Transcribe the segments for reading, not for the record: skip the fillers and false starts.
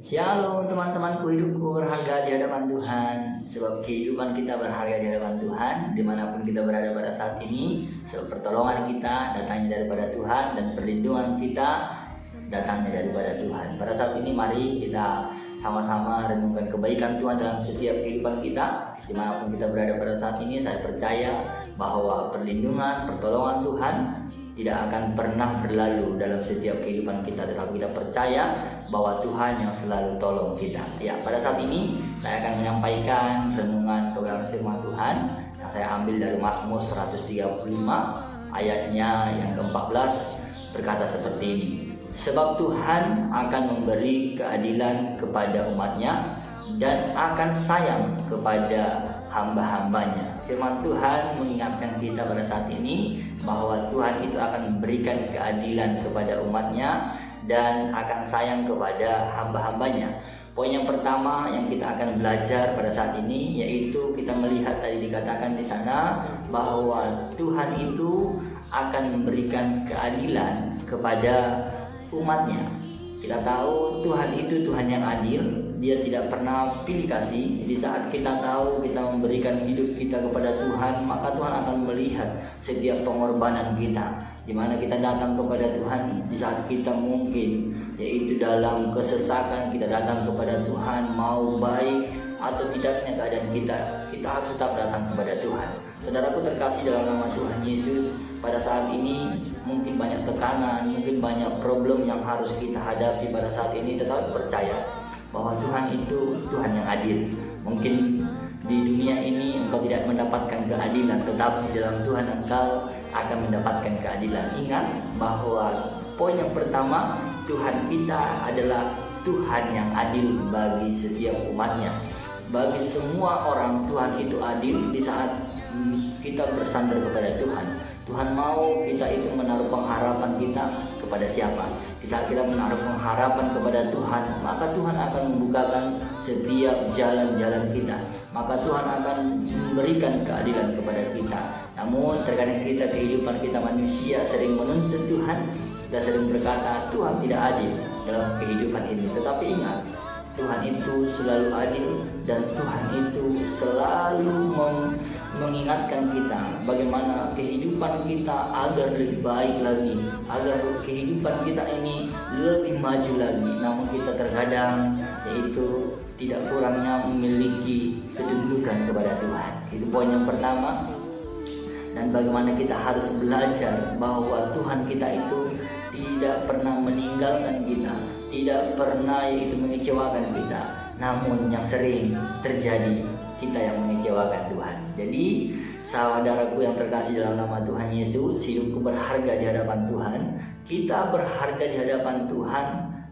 Shalom teman-temanku, hidupku berharga di hadapan Tuhan. Sebab kehidupan kita berharga di hadapan Tuhan. Dimanapun kita berada pada saat ini, sebab pertolongan kita datangnya daripada Tuhan, dan perlindungan kita datangnya daripada Tuhan. Pada saat ini mari kita sama-sama renungkan kebaikan Tuhan dalam setiap kehidupan kita. Dimanapun kita berada pada saat ini, saya percaya bahwa perlindungan, pertolongan Tuhan tidak akan pernah berlalu dalam setiap kehidupan kita, tetapi kita percaya bahwa Tuhan yang selalu tolong kita. Ya, pada saat ini saya akan menyampaikan renungan kebenaran firman Tuhan yang saya ambil dari Mazmur 135 ayatnya yang ke-14, berkata seperti ini. Sebab Tuhan akan memberi keadilan kepada umatnya dan akan sayang kepada hamba-hambanya. Firman Tuhan mengingatkan kita pada saat ini bahwa Tuhan itu akan memberikan keadilan kepada umatnya dan akan sayang kepada hamba-hambanya. Poin yang pertama yang kita akan belajar pada saat ini yaitu kita melihat tadi dikatakan di sana bahwa Tuhan itu akan memberikan keadilan kepada umatnya. Kita tahu Tuhan itu Tuhan yang adil. Dia tidak pernah pilih kasih. Di saat kita tahu kita memberikan hidup kita kepada Tuhan, maka Tuhan akan melihat setiap pengorbanan kita. Di mana kita datang kepada Tuhan di saat kita mungkin yaitu dalam kesesakan, kita datang kepada Tuhan mau baik atau tidaknya keadaan kita harus tetap datang kepada Tuhan. Saudaraku terkasih dalam nama Tuhan Yesus, pada saat ini mungkin banyak tekanan, mungkin banyak problem yang harus kita hadapi pada saat ini, tetapi percaya bahwa Tuhan itu Tuhan yang adil. Mungkin di dunia ini engkau tidak mendapatkan keadilan, tetapi di dalam Tuhan engkau akan mendapatkan keadilan. Ingat bahwa poin yang pertama, Tuhan kita adalah Tuhan yang adil bagi setiap umatnya. Bagi semua orang Tuhan itu adil. Di saat kita bersandar kepada Tuhan, Tuhan mau kita itu menaruh pengharapan kita kepada siapa? Di saat kita menaruh pengharapan kepada Tuhan, maka Tuhan akan membukakan setiap jalan-jalan kita. Maka Tuhan akan memberikan keadilan kepada kita. Namun terkadang kehidupan kita manusia sering menuntut Tuhan. Kita sering berkata Tuhan tidak adil dalam kehidupan ini. Tetapi ingat, Tuhan itu selalu adil dan Tuhan itu selalu mengingatkan kita bagaimana kehidupan kita agar lebih baik lagi, agar kehidupan kita ini lebih maju lagi. Namun kita terkadang yaitu tidak kurangnya memiliki ketundukan kepada Tuhan. Itu poin yang pertama. Dan bagaimana kita harus belajar bahwa Tuhan kita itu tidak pernah meninggalkan kita, tidak pernah yaitu mengecewakan kita. Namun yang sering terjadi kita yang mengecewakan Tuhan. Jadi saudaraku yang terkasih dalam nama Tuhan Yesus, hidupku berharga di hadapan Tuhan. Kita berharga di hadapan Tuhan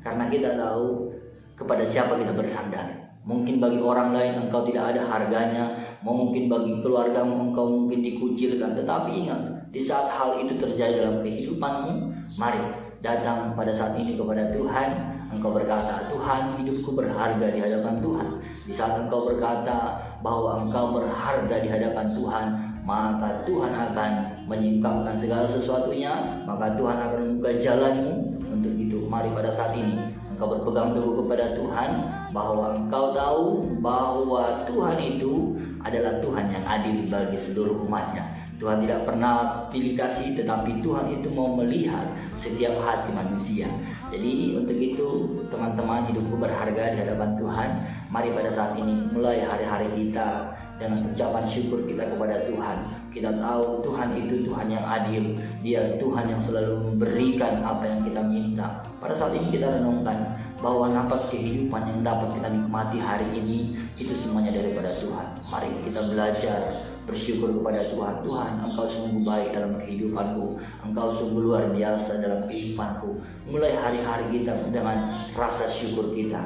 karena kita tahu kepada siapa kita bersandar. Mungkin bagi orang lain engkau tidak ada harganya, mungkin bagi keluargamu engkau mungkin dikucilkan. Tetapi ingat, di saat hal itu terjadi dalam kehidupanmu, mari datang pada saat ini kepada Tuhan. Engkau berkata, Tuhan, hidupku berharga di hadapan Tuhan. Di saat engkau berkata bahwa engkau berharga di hadapan Tuhan, maka Tuhan akan menyimpangkan segala sesuatunya. Maka Tuhan akan membuka jalanmu. Untuk itu, mari pada saat ini engkau berpegang teguh kepada Tuhan, bahwa engkau tahu bahwa Tuhan itu adalah Tuhan yang adil bagi seluruh umatnya. Tuhan tidak pernah pilih kasih, tetapi Tuhan itu mau melihat setiap hati manusia. Jadi untuk itu teman-teman, hidupku berharga di hadapan Tuhan. Mari pada saat ini mulai hari-hari kita dengan ucapan syukur kita kepada Tuhan. Kita tahu Tuhan itu Tuhan yang adil. Dia Tuhan yang selalu memberikan apa yang kita minta. Pada saat ini kita renungkan bahwa napas kehidupan yang dapat kita nikmati hari ini itu semuanya daripada Tuhan. Mari kita belajar bersyukur kepada Tuhan. Tuhan, engkau sungguh baik dalam kehidupanku, engkau sungguh luar biasa dalam kehidupanku. Mulai hari-hari kita dengan rasa syukur kita.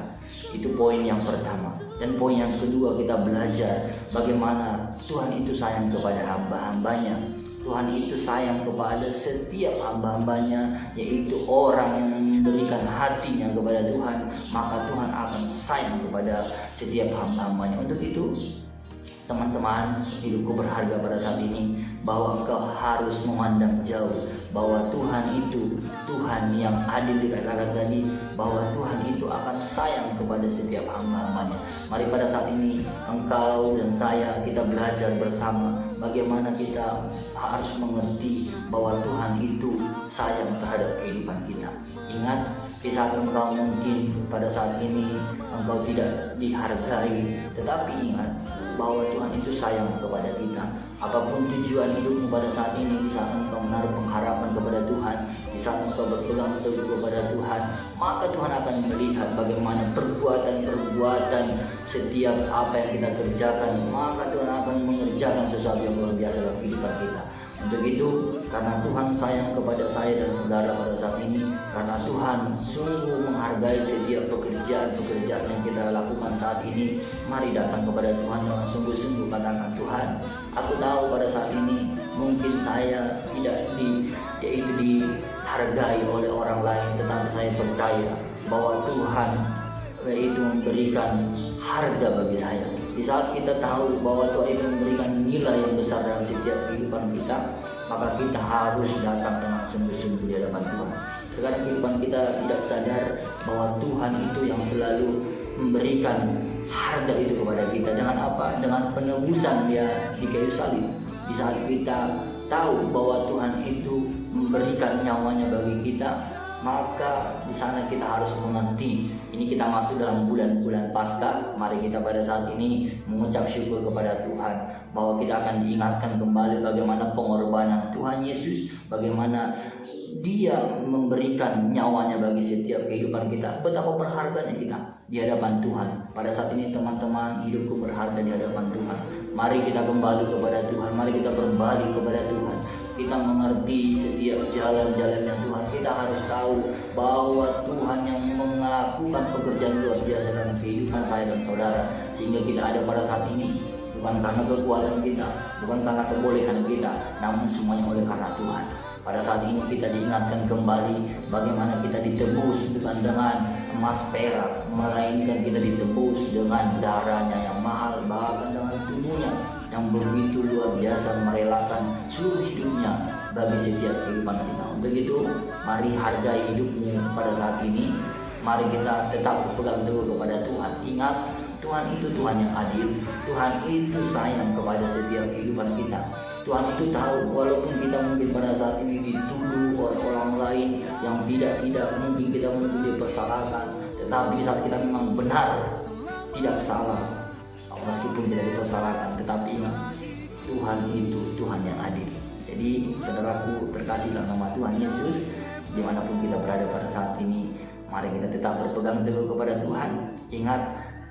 Itu poin yang pertama. Dan poin yang kedua, kita belajar bagaimana Tuhan itu sayang kepada hamba-hambanya. Tuhan itu sayang kepada setiap hamba-hambanya, yaitu orang yang memberikan hatinya kepada Tuhan, maka Tuhan akan sayang kepada setiap hamba-hambanya. Untuk itu teman-teman, hidupku berharga pada saat ini. bahwa engkau harus memandang jauh, bahwa Tuhan itu Tuhan yang adil. Dikatakan tadi bahwa Tuhan itu akan sayang kepada setiap hamba-hambanya. Mari pada saat ini engkau dan saya, kita belajar bersama bagaimana kita harus mengerti bahwa Tuhan itu sayang terhadap kehidupan kita. Ingat, di saat engkau mungkin pada saat ini engkau tidak dihargai, tetapi ingat bahwa Tuhan itu sayang kepada kita. Apapun tujuan hidupmu pada saat ini, di saat engkau menaruh pengharapan kepada Tuhan, di saat engkau berpegang teguh kepada Tuhan, maka Tuhan akan melihat bagaimana perbuatan-perbuatan setiap apa yang kita kerjakan, maka Tuhan akan mengerjakan sesuatu yang luar biasa dalam kehidupan kita. Untuk itu, karena Tuhan sayang kepada saya dan saudara pada saat ini, karena Tuhan sungguh menghargai setiap pekerjaan-pekerjaan yang kita lakukan saat ini, mari datang kepada Tuhan dengan sungguh-sungguh, katakan, Tuhan, aku tahu pada saat ini mungkin saya tidak dihargai oleh orang lain, tetapi saya percaya bahwa Tuhan itu memberikan harga bagi saya. Di saat kita tahu bahwa Tuhan itu memberikan nilai yang besar dalam setiap kehidupan kita, maka kita harus datang dengan sungguh-sungguh di hadapan Tuhan. Sekarang kehidupan kita tidak sadar bahwa Tuhan itu yang selalu memberikan harga itu kepada kita. Dengan apa? Dengan penebusan Dia di kayu salib. Di saat kita tahu bahwa Tuhan itu memberikan nyawanya bagi kita, maka di sana kita harus mengerti. Ini kita masuk dalam bulan-bulan Paskah. Mari kita pada saat ini mengucap syukur kepada Tuhan bahwa kita akan diingatkan kembali bagaimana pengorbanan Tuhan Yesus, bagaimana Dia memberikan nyawanya bagi setiap kehidupan kita. Betapa berharganya kita di hadapan Tuhan. Pada saat ini teman-teman, hidupku berharga di hadapan Tuhan. Mari kita kembali kepada Tuhan. Mari kita berbalik kepada Tuhan. Kita mengerti setiap jalan-jalannya Tuhan. Kita harus tahu bahwa Tuhan yang melakukan pekerjaan luar biasa dalam kehidupan saya dan saudara, sehingga kita ada pada saat ini bukan karena kekuatan kita, bukan karena kebolehan kita, namun semuanya oleh karena Tuhan. Pada saat ini kita diingatkan kembali bagaimana kita ditebus bukan dengan emas perak, melainkan kita ditebus dengan darahnya yang mahal, bahkan dengan tubuhnya yang begitu luar biasa, merelakan seluruh hidupnya bagi setiap kehidupan kita. Untuk itu, mari hargai hidupmu pada saat ini. Mari kita tetap berpegang teguh kepada Tuhan. Ingat, Tuhan itu Tuhan yang adil. Tuhan itu sayang kepada setiap kehidupan kita. Tuhan itu tahu walaupun kita mungkin pada saat ini dituduh oleh orang lain yang tidak mungkin kita mungkin dipersalahkan, tetapi saat kita memang benar, tidak salah, meskipun tidak dipersalahkan, tetapi ingat, Tuhan itu Tuhan yang adil. Jadi saudaraku terkasih dalam nama Tuhan Yesus, dimanapun kita berada pada saat ini, mari kita tetap berpegang teguh kepada Tuhan. Ingat,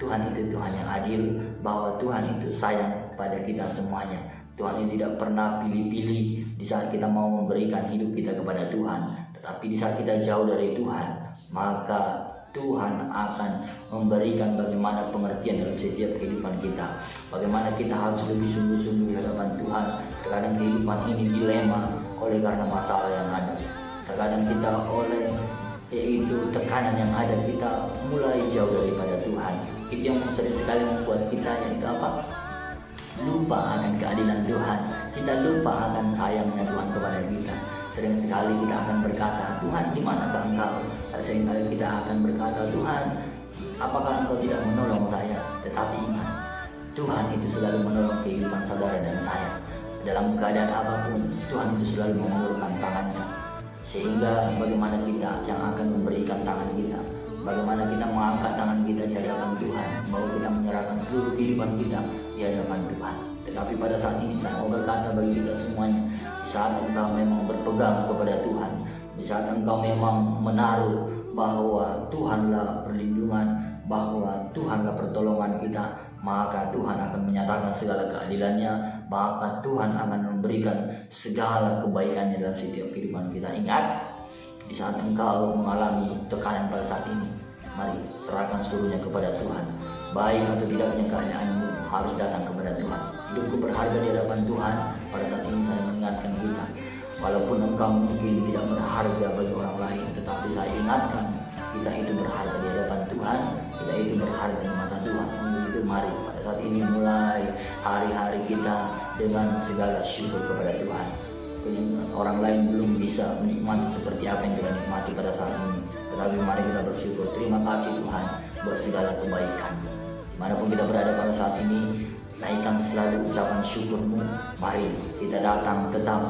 Tuhan itu Tuhan yang adil, bahwa Tuhan itu sayang pada kita semuanya. Tuhan itu tidak pernah pilih-pilih di saat kita mau memberikan hidup kita kepada Tuhan, tetapi di saat kita jauh dari Tuhan, maka Tuhan akan memberikan bagaimana pengertian dalam setiap kehidupan kita. Bagaimana kita harus lebih sungguh-sungguh di hadapan Tuhan. Terkadang kehidupan ini dilema oleh karena masalah yang ada. Terkadang kita oleh yaitu tekanan yang ada, kita mulai jauh daripada Tuhan. Itu yang sering sekali membuat kita yaitu apa? Lupa akan keadilan Tuhan. Kita lupa akan sayangnya Tuhan kepada kita. Sering sekali kita akan berkata, Tuhan di manakah Engkau? Sering kali kita akan berkata, Tuhan, apakah Engkau tidak menolong saya? Tetapi ingat, Tuhan itu selalu menolong kehidupan saudara dan saya. Dalam keadaan apapun, Tuhan itu selalu mengulurkan tangannya. Sehingga bagaimana kita yang akan memberikan tangan kita, bagaimana kita mengangkat tangan kita di hadapan Tuhan, bahwa kita menyerahkan seluruh kehidupan kita di hadapan Tuhan. Tetapi pada saat ini saya mau berkata bagi kita semuanya, di saat engkau memang berpegang kepada Tuhan, di saat engkau memang menaruh bahwa Tuhanlah perlindungan, bahwa Tuhanlah pertolongan kita, maka Tuhan akan menyatakan segala keadilannya, maka Tuhan akan memberikan segala kebaikannya dalam setiap kehidupan kita. Ingat, di saat engkau mengalami tekanan pada saat ini, mari serahkan seluruhnya kepada Tuhan. Baik atau tidaknya keadaanmu, harus datang kepada Tuhan. Hidupku berharga di hadapan Tuhan. Pada saat ini saya mengingatkan kita, walaupun engkau mungkin tidak berharga bagi orang lain, tetapi saya ingatkan, kita itu berharga di hadapan Tuhan, kita itu berharga di mata Tuhan. Untuk itu mari pada saat ini mulai hari-hari kita dengan segala syukur kepada Tuhan. Orang lain belum bisa menikmati seperti apa yang kita nikmati pada saat ini, tetapi mari kita bersyukur. Terima kasih Tuhan buat segala kebaikan. Dimanapun kita berada pada saat ini, naikkan selalu ucapan syukurmu. Mari kita datang tetap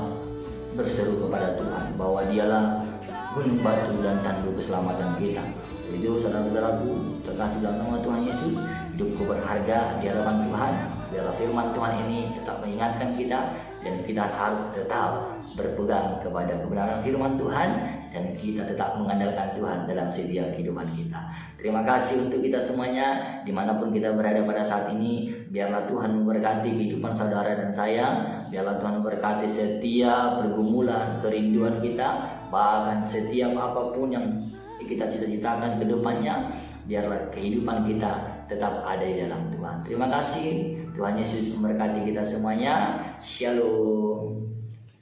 berseru kepada Tuhan bahwa Dialah gunung batu dan tandu keselamatan kita. Itu saudara-saudaraku terkasih dalam nama Tuhan Yesus, hidupku berharga di hadapan Tuhan. Biarlah firman Tuhan ini tetap mengingatkan kita, dan kita harus tetap berpegang kepada kebenaran firman Tuhan, dan kita tetap mengandalkan Tuhan dalam setiap kehidupan kita. Terima kasih untuk kita semuanya dimanapun kita berada pada saat ini. Biarlah Tuhan memberkati kehidupan saudara dan saya. Biarlah Tuhan memberkati setiap pergumulan, kerinduan kita, bahkan setiap apapun yang kita cita-citakan ke depannya. Biarlah kehidupan kita tetap ada di dalam Tuhan. Terima kasih. Tuhan Yesus memberkati kita semuanya. Shalom.